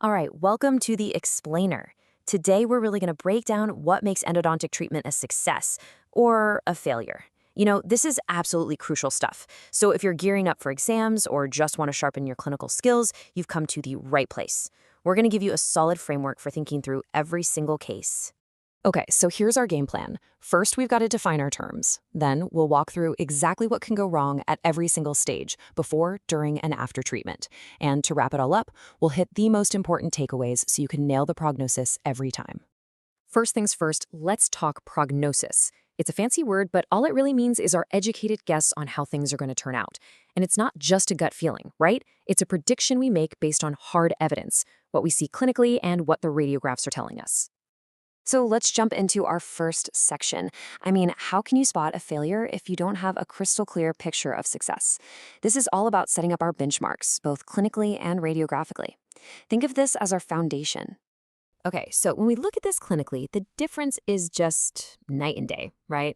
All right, welcome to the Explainer. Today, we're really going to break down what makes endodontic treatment a success or a failure. This is absolutely crucial stuff. So if you're gearing up for exams or just want to sharpen your clinical skills, you've come to the right place. We're going to give you a solid framework for thinking through every single case. Okay, so here's our game plan. First, we've got to define our terms. Then we'll walk through exactly what can go wrong at every single stage, before, during, and after treatment. And to wrap it all up, we'll hit the most important takeaways so you can nail the prognosis every time. First things first, let's talk prognosis. It's a fancy word, but all it really means is our educated guess on how things are going to turn out. And it's not just a gut feeling, right? It's a prediction we make based on hard evidence, what we see clinically and what the radiographs are telling us. So let's jump into our first section. How can you spot a failure if you don't have a crystal clear picture of success? This is all about setting up our benchmarks, both clinically and radiographically. Think of this as our foundation. Okay, so when we look at this clinically, the difference is just night and day, right?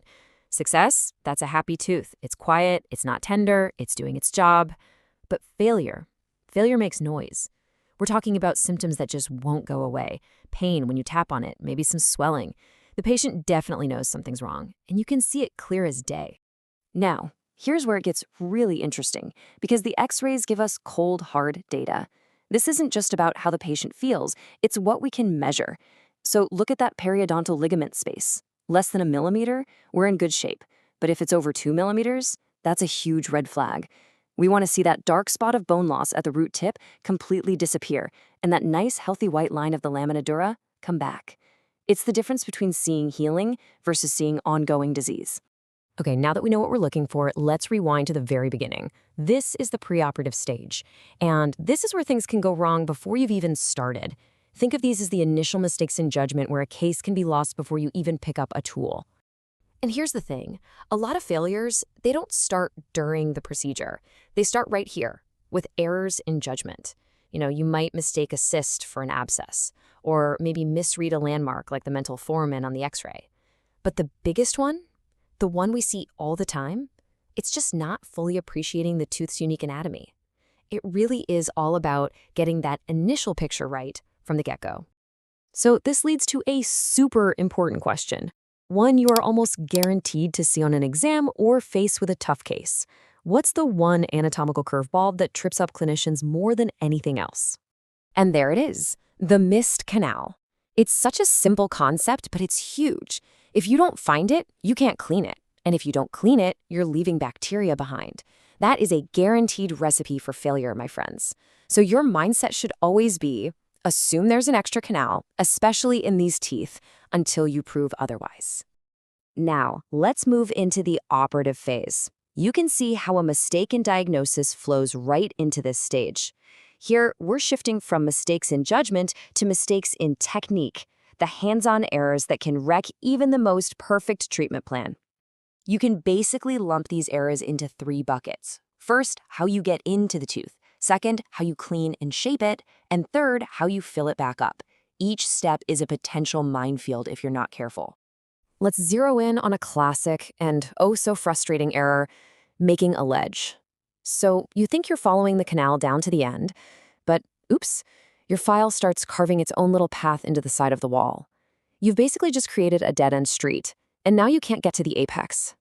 Success, that's a happy tooth. It's quiet, it's not tender, it's doing its job. But failure makes noise. We're talking about symptoms that just won't go away. Pain when you tap on it, maybe some swelling. The patient definitely knows something's wrong, and you can see it clear as day. Now, here's where it gets really interesting, because the X-rays give us cold, hard data. This isn't just about how the patient feels, it's what we can measure. So look at that periodontal ligament space. Less than 1 millimeter, we're in good shape. But if it's over 2 millimeters, that's a huge red flag. We want to see that dark spot of bone loss at the root tip completely disappear, and that nice, healthy white line of the lamina dura come back. It's the difference between seeing healing versus seeing ongoing disease. Okay, now that we know what we're looking for, let's rewind to the very beginning. This is the preoperative stage, and this is where things can go wrong before you've even started. Think of these as the initial mistakes in judgment where a case can be lost before you even pick up a tool. And here's the thing, a lot of failures, they don't start during the procedure. They start right here, with errors in judgment. You might mistake a cyst for an abscess, or maybe misread a landmark like the mental foramen on the X-ray. But the biggest one, the one we see all the time, it's just not fully appreciating the tooth's unique anatomy. It really is all about getting that initial picture right from the get-go. So this leads to a super important question. One you are almost guaranteed to see on an exam or face with a tough case. What's the one anatomical curveball that trips up clinicians more than anything else? And there it is, the missed canal. It's such a simple concept, but it's huge. If you don't find it, you can't clean it. And if you don't clean it, you're leaving bacteria behind. That is a guaranteed recipe for failure, my friends. So your mindset should always be, assume there's an extra canal, especially in these teeth, until you prove otherwise. Now, let's move into the operative phase. You can see how a mistake in diagnosis flows right into this stage. Here, we're shifting from mistakes in judgment to mistakes in technique, the hands-on errors that can wreck even the most perfect treatment plan. You can basically lump these errors into 3 buckets. First, how you get into the tooth. Second, how you clean and shape it. And third, how you fill it back up. Each step is a potential minefield if you're not careful. Let's zero in on a classic and oh-so-frustrating error, making a ledge. So you think you're following the canal down to the end, but oops, your file starts carving its own little path into the side of the wall. You've basically just created a dead-end street, and now you can't get to the apex.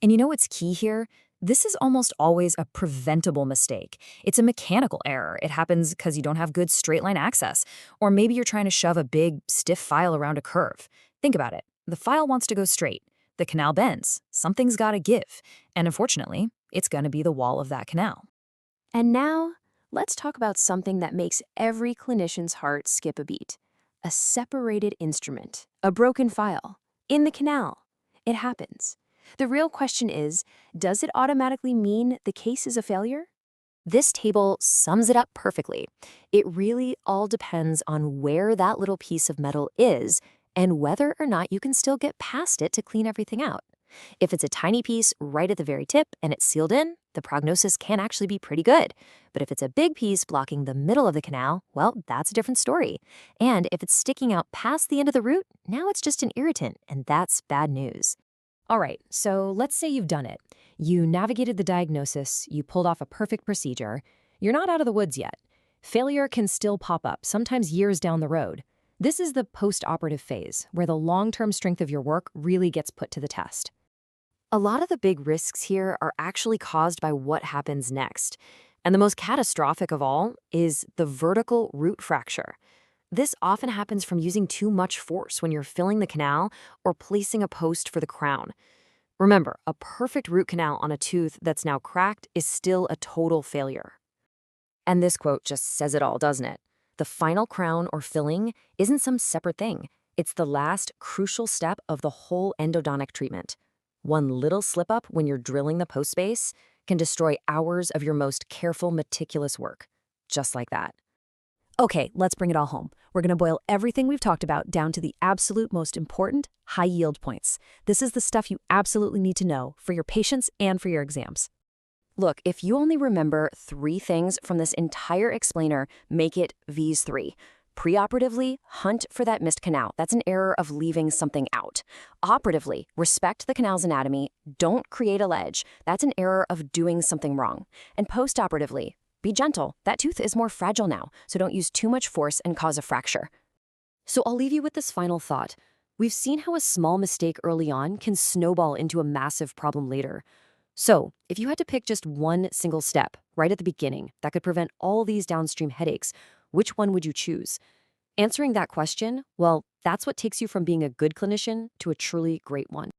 And you know what's key here? This is almost always a preventable mistake. It's a mechanical error. It happens because you don't have good straight-line access, or maybe you're trying to shove a big, stiff file around a curve. Think about it. The file wants to go straight. The canal bends. Something's got to give. And unfortunately, it's going to be the wall of that canal. And now, let's talk about something that makes every clinician's heart skip a beat. A separated instrument, a broken file, in the canal. It happens. The real question is, does it automatically mean the case is a failure? This table sums it up perfectly. It really all depends on where that little piece of metal is and whether or not you can still get past it to clean everything out. If it's a tiny piece right at the very tip and it's sealed in, the prognosis can actually be pretty good. But if it's a big piece blocking the middle of the canal, well, that's a different story. And if it's sticking out past the end of the root, now it's just an irritant, and that's bad news. All right, so let's say you've done it. You navigated the diagnosis, you pulled off a perfect procedure. You're not out of the woods yet. failure can still pop up, sometimes years down the road. This is the post-operative phase, where the long-term strength of your work really gets put to the test. A lot of the big risks here are actually caused by what happens next. And the most catastrophic of all is the vertical root fracture. This often happens from using too much force when you're filling the canal or placing a post for the crown. Remember, a perfect root canal on a tooth that's now cracked is still a total failure. And this quote just says it all, doesn't it? The final crown or filling isn't some separate thing. It's the last crucial step of the whole endodontic treatment. One little slip-up when you're drilling the post space can destroy hours of your most careful, meticulous work. Just like that. Okay, let's bring it all home. We're going to boil everything we've talked about down to the absolute most important, high-yield points. This is the stuff you absolutely need to know for your patients and for your exams. Look, if you only remember 3 things from this entire explainer, make it these 3. Preoperatively, hunt for that missed canal. That's an error of leaving something out. Operatively, respect the canal's anatomy. Don't create a ledge. That's an error of doing something wrong. And postoperatively, be gentle. That tooth is more fragile now, so don't use too much force and cause a fracture. So I'll leave you with this final thought. We've seen how a small mistake early on can snowball into a massive problem later. So, if you had to pick just one single step right at the beginning that could prevent all these downstream headaches, which one would you choose? Answering that question, well, that's what takes you from being a good clinician to a truly great one.